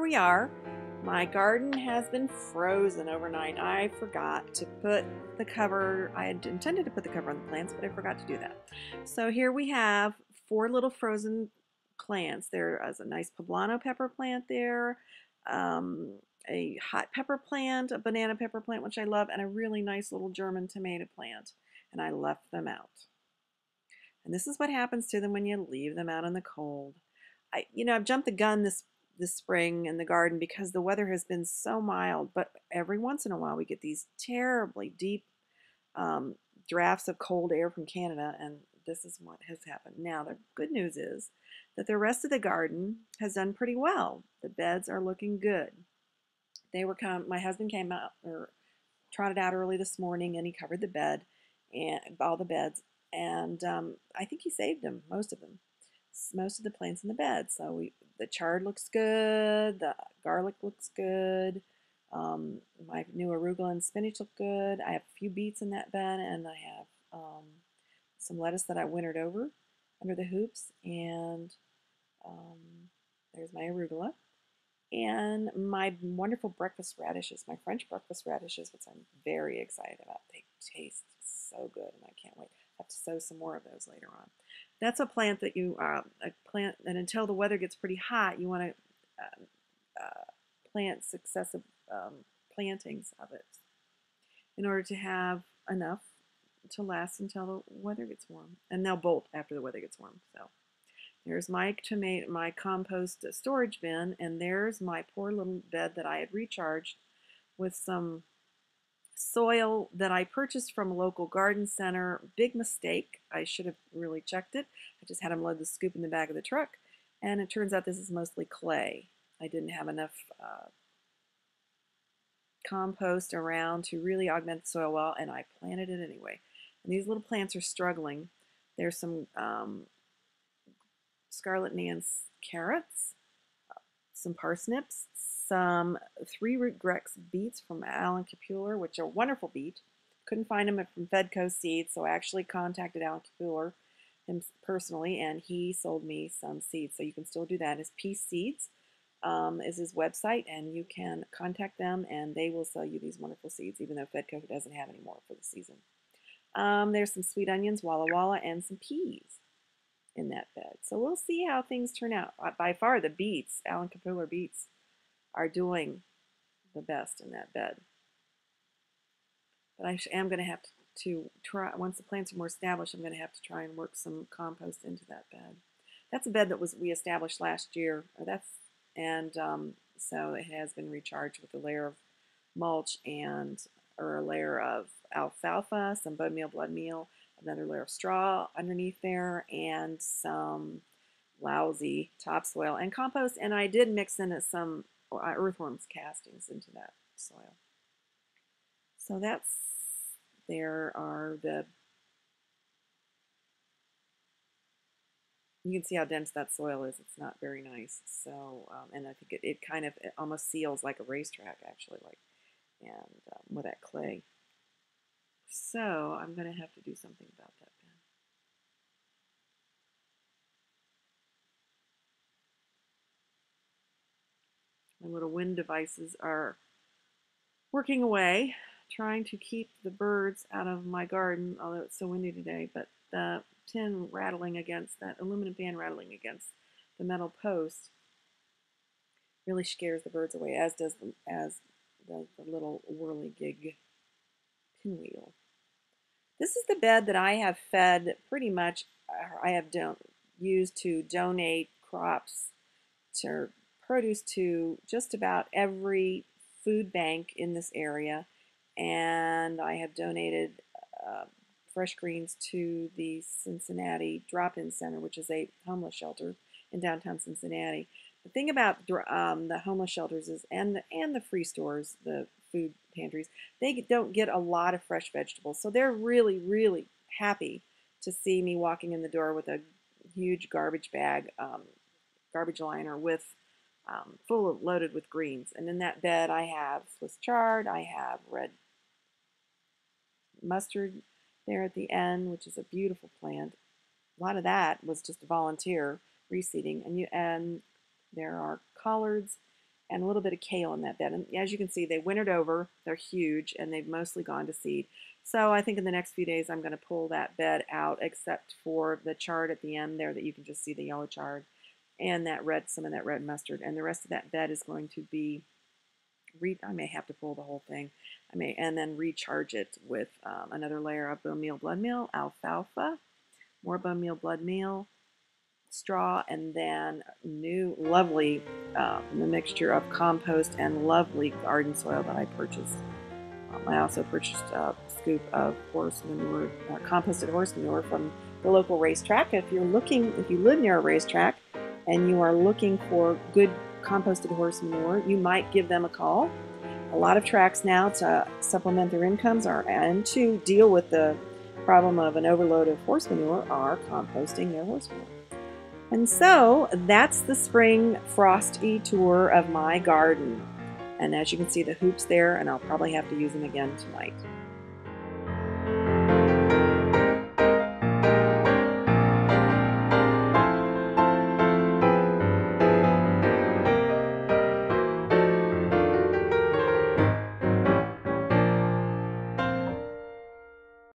we are. My garden has been frozen overnight. I forgot to put the cover. I had intended to put the cover on the plants, but I forgot to do that. So here we have 4 little frozen plants. There is a nice poblano pepper plant there, a hot pepper plant, a banana pepper plant, which I love, and a really nice little German tomato plant. And I left them out. And this is what happens to them when you leave them out in the cold. I've jumped the gun this spring in the garden because the weather has been so mild, but every once in a while we get these terribly deep drafts of cold air from Canada, and this is what has happened. Now, the good news is that the rest of the garden has done pretty well. The beds are looking good. My husband came out or trotted out early this morning, and he covered the bed and all the beds, and I think he saved them, most of the plants in the bed. So the chard looks good, the garlic looks good, my new arugula and spinach look good. I have a few beets in that bed, and I have some lettuce that I wintered over under the hoops, and there's my arugula. And my wonderful breakfast radishes, my French breakfast radishes, which I'm very excited about. They taste so good, and I can't wait. I have to sow some more of those later on. That's a plant that and until the weather gets pretty hot, you want to plant successive plantings of it in order to have enough to last until the weather gets warm. And they'll bolt after the weather gets warm. So there's my compost storage bin, and there's my poor little bed that I had recharged with some soil that I purchased from a local garden center. Big mistake. I should have really checked it. I just had them load the scoop in the back of the truck, and it turns out this is mostly clay. I didn't have enough compost around to really augment the soil well, and I planted it anyway. And these little plants are struggling. There's some Scarlet Nance carrots, some parsnips, some 3-root Grex beets from Alan Capuler, which are a wonderful beet. Couldn't find them from Fedco Seeds, so I actually contacted Alan Capuler him personally, and he sold me some seeds. So you can still do that. His Peace Seeds is his website, and you can contact them, and they will sell you these wonderful seeds, even though Fedco doesn't have any more for the season. There's some sweet onions, Walla Walla, and some peas in that bed. So we'll see how things turn out. By far, the beets, Alan Capuler beets, are doing the best in that bed. But I am going to have to try, once the plants are more established, I'm going to have to try and work some compost into that bed. That's a bed that we established last year, so it has been recharged with a layer of mulch or a layer of alfalfa, some bone meal, blood meal, another layer of straw underneath there, and some lousy topsoil and compost. And I did mix in some earthworms castings into that soil. So you can see how dense that soil is. It's not very nice. So, and I think it almost seals like a racetrack, actually, with that clay. So I'm going to have to do something about that bed. My little wind devices are working away, trying to keep the birds out of my garden, although it's so windy today. But the aluminum pan rattling against the metal post really scares the birds away, as does the little whirligig pinwheel. This is the bed that I have fed pretty much, I have used to donate crops to produce to just about every food bank in this area, and I have donated fresh greens to the Cincinnati Drop-In Center, which is a homeless shelter in downtown Cincinnati. The thing about the homeless shelters and the free stores, the food pantries, they don't get a lot of fresh vegetables, so they're really, really happy to see me walking in the door with a huge garbage bag, garbage liner loaded with greens. And in that bed I have Swiss chard, I have red mustard there at the end, which is a beautiful plant. A lot of that was just a volunteer reseeding, and there are collards and a little bit of kale in that bed. And as you can see, they wintered over. They're huge, and they've mostly gone to seed. So I think in the next few days I'm going to pull that bed out, except for the chard at the end there that you can just see the yellow chard, and that red, some of that red mustard. And the rest of that bed is going to be, I may have to pull the whole thing. And then recharge it with another layer of bone meal, blood meal, alfalfa, more bone meal, blood meal, straw, and then new lovely the mixture of compost and lovely garden soil that I purchased. I also purchased a scoop of horse manure, composted horse manure from the local racetrack. If you live near a racetrack and you are looking for good composted horse manure, you might give them a call. A lot of tracks now, to supplement their incomes and to deal with the problem of an overload of horse manure, are composting their horse manure. And so that's the spring Frosty tour of my garden. And as you can see, the hoops there, and I'll probably have to use them again tonight.